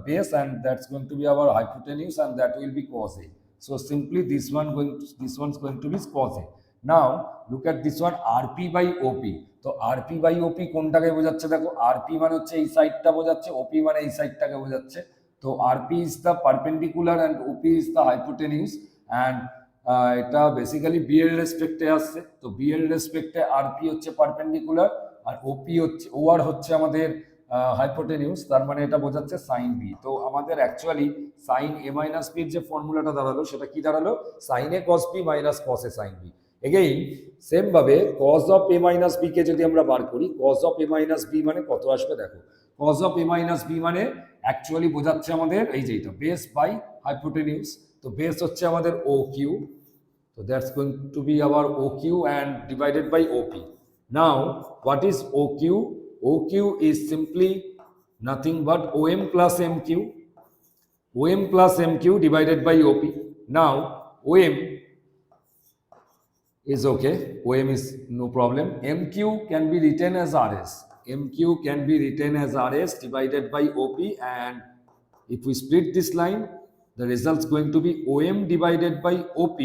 base, and that's going to be our hypotenuse, and that will be cos A. So simply this one's going to be cos A. Now look at this one, RP by OP. তো RP by OP কোনটাকে বোঝাচ্ছে, দেখো RP মানে হচ্ছে এই সাইডটা বোঝাচ্ছে, OP মানে এই সাইডটাকে বোঝাচ্ছে, তো RP is the perpendicular and OP is the hypotenuse and এটা বেসিক্যালি বি এর রেসপেক্টে আসছে। তো বি এর রেসপেক্টে আরপি হচ্ছে পারপেন্ডিকুলার আর ওপি হচ্ছে ওআর হচ্ছে আমাদের হাইপোটেনিউস, তার মানে এটা বোঝাচ্ছে সাইন বি। তো আমাদের অ্যাকচুয়ালি সাইন এ মাইনাস বির যে ফর্মুলাটা দাঁড়ালো সেটা কি দাঁড়ালো, sine A cos B minus cos A sine B. Again same ভাবে cos of A minus B কে যদি আমরা বার করি, cos of A minus B মানে কত আসবে দেখো, cos of A minus B মানে অ্যাকচুয়ালি বোঝাচ্ছে আমাদের এই যে এটা বেস বাই হাইপোটেনিউস। তো বেস হচ্ছে আমাদের O Q, so that's going to be our OQ and divided by OP. Now what is OQ? OQ is simply nothing but OM plus MQ, OM plus MQ divided by OP. Now OM is okay, OM is no problem. MQ can be written as RS, MQ can be written as RS divided by OP, and if we split this line the result is going to be OM divided by OP,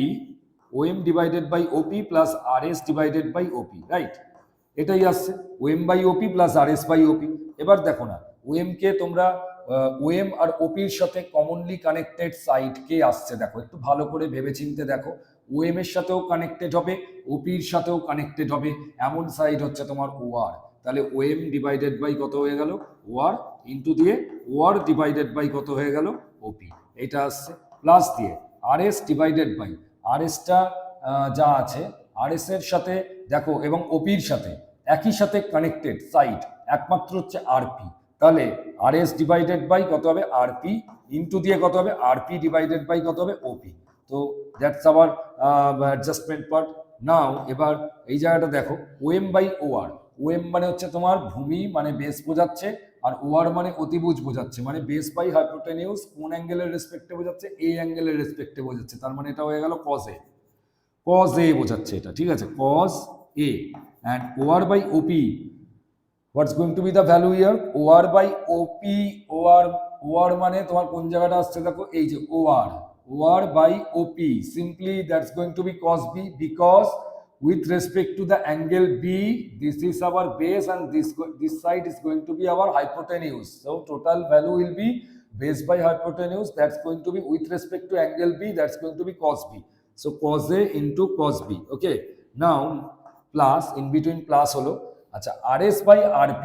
OM divided by OP plus RS divided by OP, right? এটাই আসছে OM by OP plus RS by OP। এবার দেখো না OM কে তোমরা OM আর OP এর সাথে কমনলি কানেক্টেড সাইড কে আসছে, দেখো একটু ভালো করে ভেবেচিন্তে দেখো, OM এর সাথেও কানেক্টেড হবে OP এর সাথেও কানেক্টেড হবে এমন সাইড হচ্ছে তোমার OR। তাহলে OM ডিভাইডেড বাই কত হয়ে গেল OR, ইনটু দিয়ে OR ডিভাইডেড বাই কত হয়ে গেল OP, এটা আসছে প্লাস দিয়ে RS ডিভাইডেড বাই RSটা যা আছে RS এর সাথে দেখো এবং OP এর সাথে একই সাথে কানেক্টেড সাইড একমাত্র হচ্ছে RP, তাহলে RS ডিভাইডেড বাই কত হবে RP, ইনটু দিয়ে কত হবে RP ডিভাইডেড বাই কত হবে OP। তো দ্যাটস আওয়ার অ্যাডজাস্টমেন্ট পার্ট। নাও এবার এই জায়গাটা দেখো OM বাই OR, OM মানে হচ্ছে তোমার ভূমি মানে বেস বোঝাচ্ছে, আর OR মানে অতিভুজ বোঝাচ্ছে, মানে বেস বাই হাইপোটেনিউস কোন অ্যাঙ্গেলের রেসপেক্টে বোঝাচ্ছে এ অ্যাঙ্গেলের রেসপেক্টে বোঝাচ্ছে, তার মানে এটা হয়ে গেল cos A, cos A বোঝাচ্ছে এটা, ঠিক আছে cos A, and OR by OP, what's going to be the value here OR by OP, OR মানে তোমার কোন জায়গাটা আসছে দেখো এই যে OR by OP, simply that's going to be cos B, because with respect to the angle B this is our base and this side is going to be our hypotenuse, so total value will be base by hypotenuse, that's going to be with respect to angle B, that's going to be cos B, so cos A into cos B, okay। Now plus in between plus হলো, আচ্ছা RS by RP,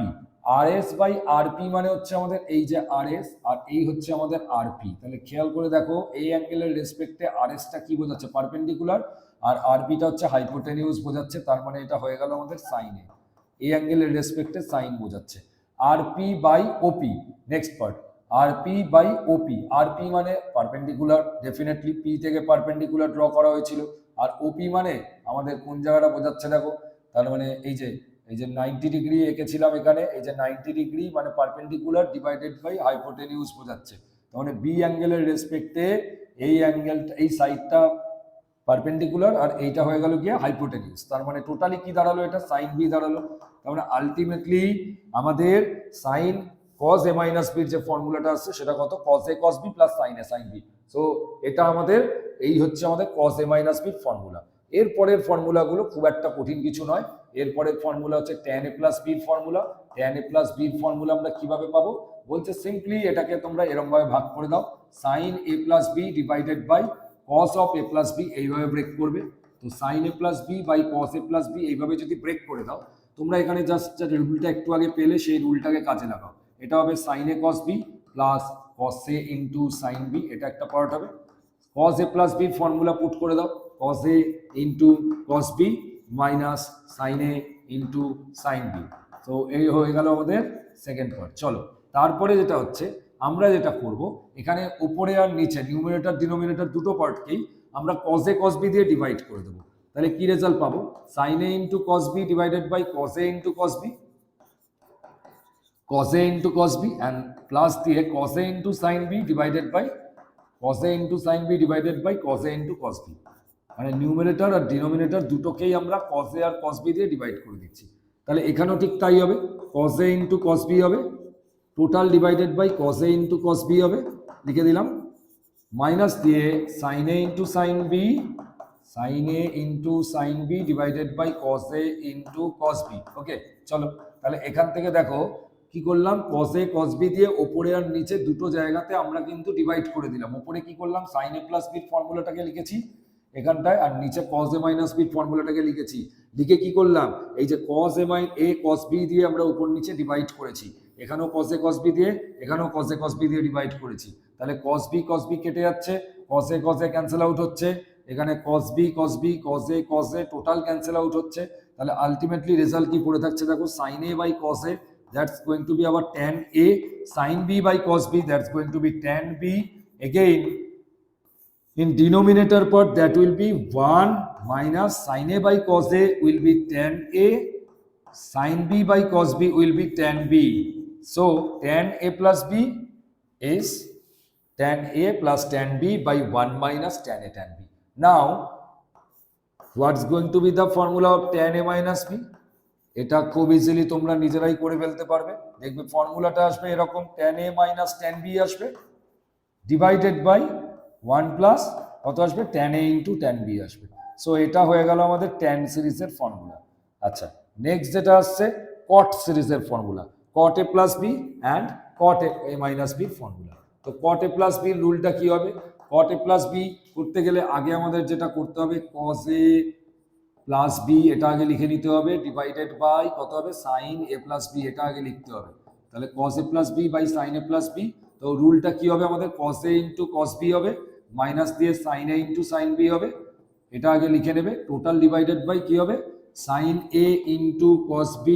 RS by RP মানে হচ্ছে আমাদের এই যে RS আর এই হচ্ছে আমাদের RP, তাহলে খেয়াল করে দেখো এই অ্যাঙ্গেলের রেসপেক্টে RSটা কি বোঝাচ্ছে পারপেন্ডিকুলার আর RPটা হচ্ছে হাইপোটেনিউস বোঝাচ্ছে, তার মানে এটা হয়ে গেল আমাদের সাইন এ, এই অ্যাঙ্গেলের রেসপেক্টে সাইন বোঝাচ্ছে। RP by OP, next part RP by OP, RP মানে পারপেন্ডিকুলার, ডেফিনেটলি P থেকে পারপেন্ডিকুলার ড্র করা হয়েছিল, আর OP মানে আমাদের কোন জায়গাটা বোঝাচ্ছে দেখো, তার মানে এই যে 90 ডিগ্রি এঁকেছিলাম এখানে, এই যে 90 ডিগ্রি মানে পারপেন্ডিকুলার ডিভাইডেড বাই হাইপোটেনিউস বোঝাচ্ছে, তার মানে বি অ্যাঙ্গেলের রেসপেক্টে এই অ্যাঙ্গেলটা এই সাইডটা পারপেন্ডিকুলার আর এইটা হয়ে গেল গিয়ে হাইপোটেনিউস, তার মানে টোটালি কি দাঁড়ালো এটা সাইন বি দাঁড়ালো, তার মানে আলটিমেটলি আমাদের সাইন cos a মাইনাস বির যে ফর্মুলাটা আছে সেটা কত cos a cos b plus sin a sin b, so এটা আমাদের এই হচ্ছে আমাদের cos a মাইনাস বির ফর্মুলা। এরপরের ফর্মুলাগুলো খুব একটা কঠিন কিছু নয়, এরপরের ফর্মুলা হচ্ছে tan a প্লাস বির ফর্মুলা, tan a প্লাস বির ফর্মুলা আমরা কিভাবে পাবো বলছে সিম্পলি এটাকে তোমরা এরকম ভাবে ভাগ করে দাও, sin a plus b divided by cos of a plus b, এইভাবে ব্রেক করবে, তো sin a plus b by cos a plus b এইভাবে যদি ব্রেক করে দাও তোমরা এখানে জাস্ট যে রুলটা একটু আগে পেলে সেই রুলটাকে কাজে লাগাও, এটা হবে sin a cos b plus cos a into sin b, এটা একটা পার্ট হবে, cos a plus b formula put করে দাও cos a into cos b minus sin a into sin b, তো এই হয়ে গেল আমাদের সেকেন্ড পার্ট। চলো তারপরে যেটা হচ্ছে আমরা যেটা করব এখানে উপরে আর নিচে নিউমারেটর ডিনোমিনেটর দুটো পার্টকেই আমরা cos a cos b দিয়ে ডিভাইড করে দেবো, তাহলে কি রেজাল্ট পাবো sin a into cos b divided by cos a into cos b, cos a into cos b and plus দিয়ে cos a into sin b divided by cos a into sin b divided by cos a into cos b, মানে নিউমারেটর আর ডিনোমিনেটর দুটোকেই আমরা cos a আর cos b দিয়ে ডিভাইড করে দিচ্ছি, তাহলে এখানেও ঠিক তাই হবে cos a into cos b হবে total divided by cos a into cos b হবে, লিখে দিলাম, মাইনাস দিয়ে sin a into sin b, sin a into sin b divided by cos a into cos b, okay. চলো তাহলে এখান থেকে দেখো কি কি করলাম, cos a cos b দিয়ে ওপরে আর নিচে দুটো জায়গাতে আমরা কিন্তু ডিভাইড করে দিলাম। ওপরে কি করলাম, sin a প্লাস বির ফর্মুলাটাকে লিখেছি এখানটায়, আর নিচে cos a মাইনাস বির ফর্মুলাটাকে লিখেছি। লিখে কি করলাম, এই যে cos a cos b দিয়ে আমরা উপর নিচে ডিভাইড করেছি, এখানেও cos a cos b দিয়ে, এখানেও cos a cos b দিয়ে ডিভাইড করেছি। তাহলে cos b কেটে যাচ্ছে, cos a ক্যান্সেল আউট হচ্ছে, এখানে cos b cos a total cancel out হচ্ছে। তাহলে আলটিমেটলি রেজাল্ট কি পড়ে থাকছে দেখো, sin a by cos a, that's going to be our tan a, sin b by cos b, that's going to be tan b. Again, in denominator part, that will be 1 minus sin a by cos a will be tan a, sin b by cos b will be tan b. So tan a plus b is tan a plus tan b by 1 minus tan a tan b. Now, what's going to be the formula of tan a minus b? এটা খুব ইজিলি তোমরা নিজেরাই করে ফেলতে পারবে। দেখবে ফর্মুলাটা আসবে এরকম, tan a minus tan b আসবে ডিভাইডেড বাই 1 প্লাস কত আসবে, tan a into tan b আসবে। সো এটা হয়ে গেল আমাদের tan সিরিজের ফর্মুলা। আচ্ছা, নেক্সট যেটা আসছে cot সিরিজের formula, cot a plus b and cot a minus b formula. তো cot a plus b রুলটা কি হবে, cot a plus b করতে গেলে আগে আমাদের যেটা করতে হবে, cos a প্লাস বি এটা আগে লিখে নিতে হবে, ডিভাইডেড বাই কত হবে, সাইন এ প্লাস বি এটা আগে লিখতে হবে। তাহলে cos a plus B by sine A plus B. তো রুলটা কি হবে আমাদের, cos a into cos b হবে, মাইনাস দিয়ে sine a into sine B হবে, এটা আগে লিখে নেবে। টোটাল ডিভাইডেড বাই কি হবে, sine a into cos b,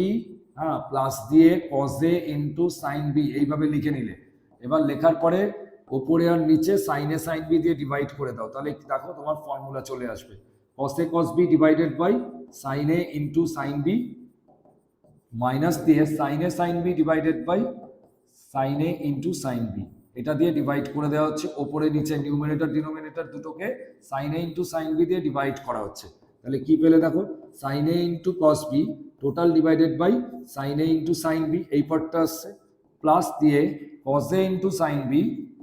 হ্যাঁ, প্লাস দিয়ে cos a into sine B, এইভাবে লিখে নিলে। এবার লেখার পরে ওপরে আর নিচে সাইন a সাইন বি দিয়ে ডিভাইড করে দাও, তাহলে দেখো তোমার ফর্মুলা চলে আসবে, cos a cos b divided by sin a into sin b minus দিয়ে sin a sin b divided by sin a into sin b, এটা দিয়ে ডিভাইড করে দেওয়া হচ্ছে। ওপরে নিচে নিউমারেটর ডিনোমিনেটর দুটোকে sin a into sin b দিয়ে ডিভাইড করা হচ্ছে। তাহলে কি পেলে দেখো, sin a into cos b total divided by sin a into sin b, এই পার্টটা আসছে, প্লাস দিয়ে cos a into sin b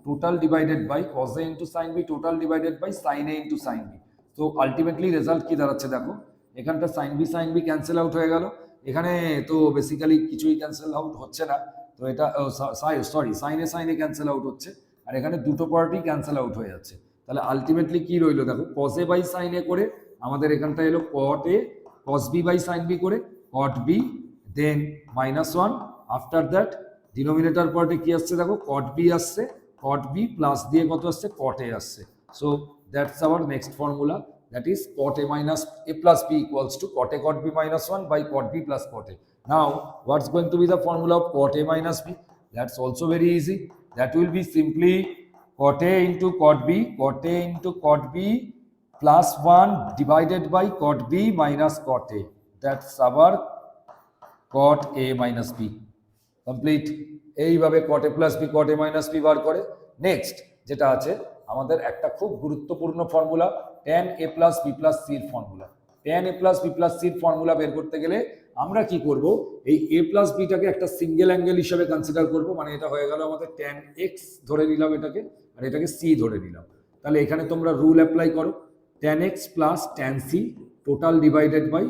total divided by cos a into sin b total divided by sin a into sin b। তো আলটিমেটলি রেজাল্ট কি দাঁড়াচ্ছে দেখো, এখানটা সাইন বি ক্যান্সেল আউট হয়ে গেল, এখানে তো বেসিক্যালি কিছুই ক্যান্সেল আউট হচ্ছে না, তো এটা সরি সাইনে ক্যান্সেল আউট হচ্ছে, আর এখানে দুটো পার্টই ক্যান্সেল আউট হয়ে যাচ্ছে। তাহলে আলটিমেটলি কি রইলো দেখো, cos a by sine A করে আমাদের এখানটা এলো cot a, cos b by sine B করে cot b, then minus 1, after that denominator পার্টে কি আসছে দেখো, cot b আসছে, cot b প্লাস দিয়ে কত আসছে, cot a আসছে। So that's our next formula, that is cot a minus a plus b equals to cot a cot b minus 1 by cot b plus cot a. Now what's going to be the formula of cot a minus b? That's also very easy, that will be simply cot a into cot b, cot a into cot b plus 1 divided by cot b minus cot a, that's our cot a minus b complete। এইভাবে cot a plus b cot a minus b বার করে। নেক্সট যেটা আছে আমাদের একটা খুব গুরুত্বপূর্ণ formula, tan a plus b plus c এর formula. tan a plus b plus c এর ফর্মুলা বের করতে গেলে আমরা কি করব, এই a plus b টাকে একটা সিঙ্গেল অ্যাঙ্গেল হিসেবে কনসিডার করব, মানে এটা হয়ে গেল আমাদের tan x ধরে নিলাম এটাকে, আর এটাকে c ধরে নিলাম। তাহলে এখানে তোমরা রুল অ্যাপ্লাই করো, tan x plus tan c total divided by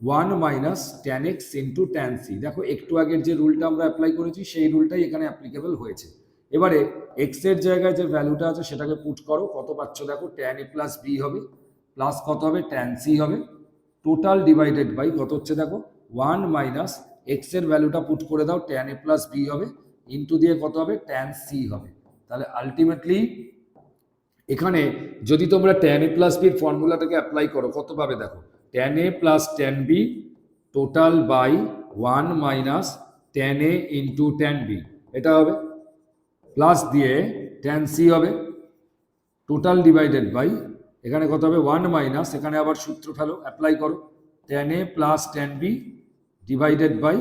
1 minus tan x into tan c। দেখো একটু আগের যে রুলটা আমরা অ্যাপ্লাই করেছি সেই রুলটাই এখানে অ্যাপ্লিকেবল হয়েছে। এবারে x এর জায়গায় যে ভ্যালুটা আছে সেটাকে পুট করো, কত পাচ্ছ দেখো, tan a প্লাস b হবে, প্লাস কত হবে, tan c হবে, টোটাল ডিভাইডেড বাই কত হচ্ছে দেখো, 1 মাইনাস x এর ভ্যালুটা পুট করে দাও, tan a প্লাস b হবে, ইন্টু দিয়ে কত হবে, tan c হবে। তাহলে আলটিমেটলি এখানে যদি তোমরা tan a প্লাস b এর ফর্মুলাটাকে অ্যাপ্লাই করো, কত পাবে দেখো, tan a plus tan b total by 1 minus tan a into tan b, এটা হবে, প্লাস দিয়ে tan c হবে, টোটাল ডিভাইডেড বাই এখানে কত হবে, 1 মাইনাস, এখানে আবার সূত্র ফেলো, অ্যাপ্লাই করো, tan a plus tan b divided by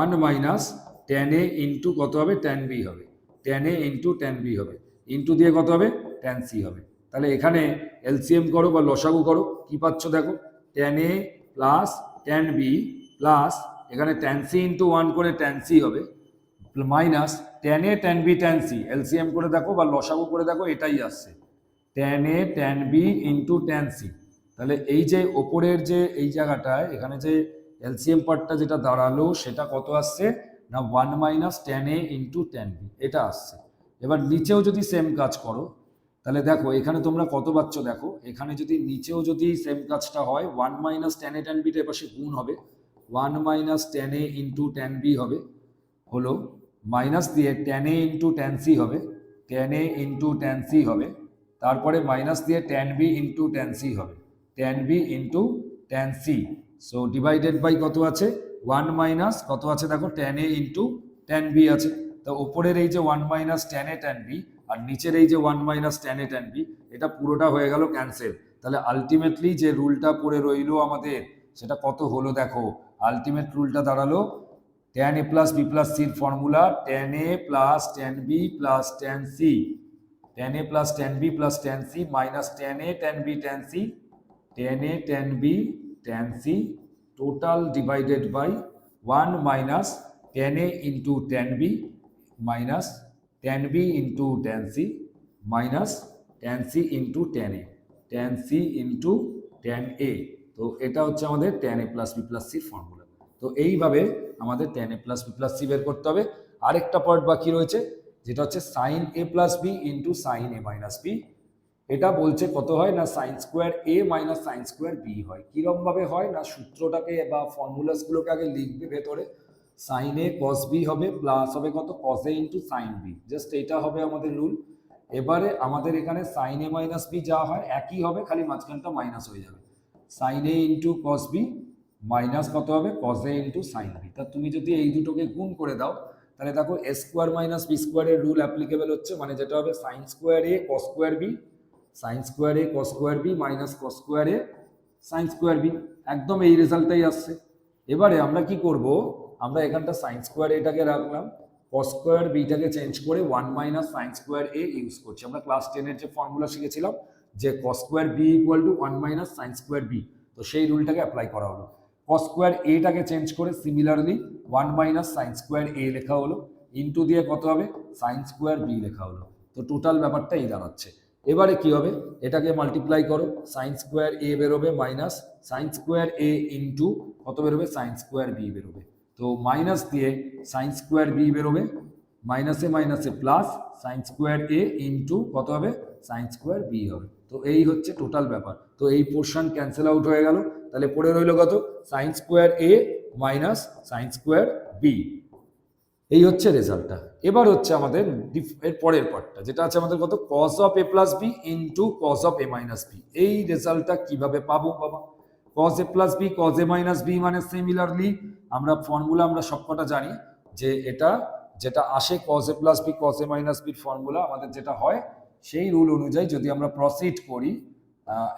1 minus tan a into কত হবে, tan b হবে, tan a into tan b হবে, ইন্টু দিয়ে কত হবে, tan c হবে। তাহলে এখানে এলসিএম করো বা লসাগু করো, কি পাচ্ছ দেখো, tan a plus tan b plus এখানে tan c ইন্টু 1 করে tan c হবে, minus tan a tan b tan c, LCM করে দেখো বা লসাগু করে দেখো, এটাই আসছে tan a tan b into tan c। তাহলে এই যে ওপরের যে এই জায়গাটায় এখানে যে এলসিএম পার্টটা যেটা দাঁড়ালো সেটা কত আসছে, না 1 minus tan A into tan B, এটা আসছে। এবার নিচেও যদি সেম কাজ করো তাহলে দেখো এখানে তোমরা কত পাচ্ছ, দেখো এখানে যদি নিচেও যদি সেম কাজটা হয় 1 minus tan A tan beta এপাশে গুণ হবে, 1 minus tan A into tan B হবে, হলো মাইনাস দিয়ে tan A into tan C হবে, tan A into tan C হবে, তারপরে মাইনাস দিয়ে tan B into tan C হবে, tan B into tan C. So divided by কত আছে 1 মাইনাস কত আছে দেখো tan A into tan B আছে। তো উপরের এই যে 1 minus tan A tan B আর নিচের এই যে 1 minus tan A tan B, এটা পুরোটা হয়ে গেল ক্যান্সেল। তাহলে আলটিমেটলি যে রুলটা পড়ে রইলো আমাদের সেটা কত হলো দেখো, আলটিমেট রুলটা দাঁড়ালো tan a plus b plus c formula tan a plus tan b plus tan c, tan a plus tan b plus tan c minus tan a tan b tan c, tan a tan b tan c total divided by 1 minus tan a into tan b minus tan b into tan c minus tan c into tan a, tan c into tan a। তো এটা হচ্ছে আমাদের tan a plus b plus c formula. তো এইভাবে আমাদের tan a plus b plus c বের করতে হবে। আরেকটা পার্ট বাকি রয়েছে যেটা হচ্ছে sin a plus b into sin a minus b। এটা বলছে কত হয় না sin square a minus sin square b হয়। কিরকম ভাবে হয় না সূত্রটাকে বা ফর্মুলাস গুলোকে আগে লিখবে ভেতরে, sin a cos b হবে প্লাস হবে কত cos a into sin b, just এটা হবে আমাদের রুল। এবারে আমাদের এখানে sin a minus b যা হয় একই হবে, খালি মাঝখানটা মাইনাস হয়ে যাবে, sin a into cos b minus কত হবে cos a into sin b। তা তুমি যদি এই দুটোকে গুণ করে দাও তাহলে দেখো a স্কোয়ার মাইনাস b স্কোয়ারের রুল অ্যাপ্লিকেবল হচ্ছে, মানে যেটা হবে sin square a cos square b, sin square a cos square b minus cos square a sin square b, একদম এই রেজাল্টটাই আসছে। এবারে আমরা কি করব, আমরা এখানটা sin স্কোয়ার এটাকে রাখলাম, cos স্কোয়ার বিটাকে চেঞ্জ করে 1 minus sin square a use করছি। আমরা ক্লাস 10 এর যে ফর্মুলা শিখেছিলাম যে cos square b equal to 1 minus sin square b, তো সেই রুলটাকে অ্যাপ্লাই করা হলো। cos স্কোয়ার এটাকে চেঞ্জ করে similarly 1 minus sin square a লেখা হলো, ইনটু দিয়ে কত হবে sin স্কোয়ার b লেখা হলো। তো টোটাল ব্যাপারটা এই দাঁড়াচ্ছে। এবারে কি হবে, এটাকে মাল্টিপ্লাই করো, sin স্কোয়ার a বেরোবে minus sin square a into কত বেরোবে sin স্কোয়ার b বেরোবে। তো মাইনাস দিয়ে sin স্কোয়ার b বেরোবে, মাইনাসে মাইনাসে plus sin square a into কত হবে sin স্কোয়ার b হবে। তো এই হচ্ছে টোটাল ব্যাপার। তো এই পোর্শন ক্যান্সেল আউট হয়ে গেল, তাহলে পড়ে রইল কত sin square a minus sin square b। এই হচ্ছে রেজাল্টটা। এবার হচ্ছে আমাদের এর পরের পার্টটা যেটা আছে আমাদের কত cos of a plus B into cos of a minus B. এই রেজাল্টটা কিভাবে পাবো বাবা, cos a plus B cos a minus B মানে সিমিলারলি আমরা ফর্মুলা আমরা সবকটা জানি যে এটা যেটা আসে cos a plus B cos a minus বির ফর্মুলা আমাদের যেটা হয় সেই রুল অনুযায়ী যদি আমরা প্রসিড করি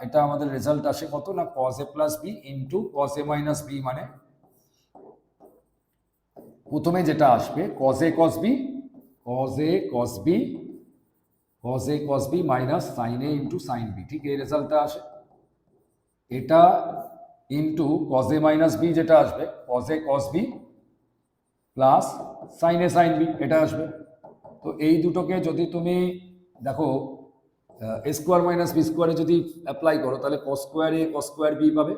এটা আমাদের রেজাল্ট আসে কত না cos a plus B into cos a minus B, মানে প্রথমে যেটা আসবে cos a cos b cos a cos b cos a cos b minus sin a into sin b, ঠিক এই রেজাল্টটা আসে। এটা into cos a minus b যেটা আসবে cos a cos b plus sin a sin b এটা আসবে। তো এই দুটোকে যদি তুমি দেখো a স্কোয়ার মাইনাস বি স্কোয়ারে যদি অ্যাপ্লাই করো তাহলে cos square a cos square b পাবে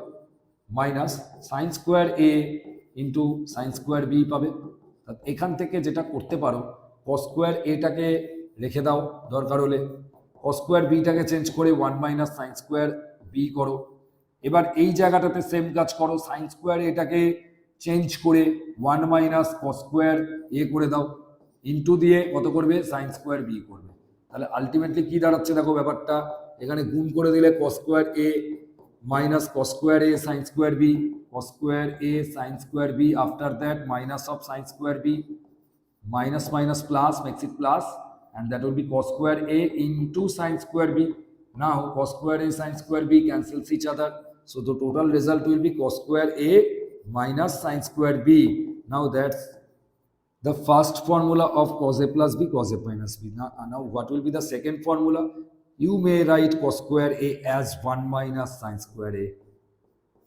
minus sin square a into sin square b পাবে। এখান থেকে যেটা করতে পারো cos স্কোয়ার এটাকে রেখে দাও দরকার হলে, cos স্কোয়ার বিটাকে চেঞ্জ করে 1 মাইনাস sin স্কোয়ার b করো। এবার এই জায়গাটাতে সেম কাজ করো, sin স্কোয়ার এটাকে চেঞ্জ করে 1 মাইনাস cos স্কোয়ার a করে দাও, ইন্টু দিয়ে কত করবে sin স্কোয়ার b করবে। তাহলে আলটিমেটলি কি দাঁড়াচ্ছে দেখো ব্যাপারটা, এখানে গুণ করে দিলে cos square a minus cos square a sin square b, cos square a sin square b, after that minus of sin square b, minus minus plus makes it plus, and that will be cos square a into sin square b. Now cos square a sin square b cancels each other, so the total result will be cos square a minus sin square b. Now that's the first formula of cos a plus b cos a minus b. Now what will be the second formula? You may write cos square a as 1 minus sin square a,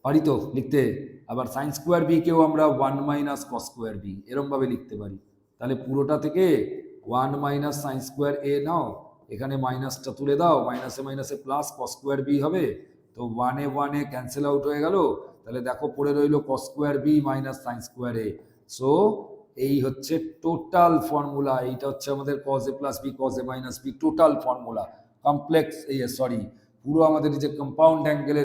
পারি তো লিখতে। আবার sin স্কোয়ার বি কেও আমরা 1 মাইনাস cos স্কোয়ার বি এরকম ভাবে লিখতে পারি। তাহলে পুরোটা থেকে 1 মাইনাস sin স্কোয়ার a নাও, এখানে মাইনাসটা তুলে দাও, মাইনাসে মাইনাসে প্লাস cos স্কোয়ার বি হবে। তো 1 এ ক্যান্সেল আউট হয়ে গেল, তাহলে দেখো পড়ে রইল cos square B minus sin square a। So এই হচ্ছে টোটাল ফর্মুলা, এইটা হচ্ছে আমাদের cos a plus B cos a minus B total formula, complex এই সরি পুরো আমাদের যে কম্পাউন্ড অ্যাঙ্গেলের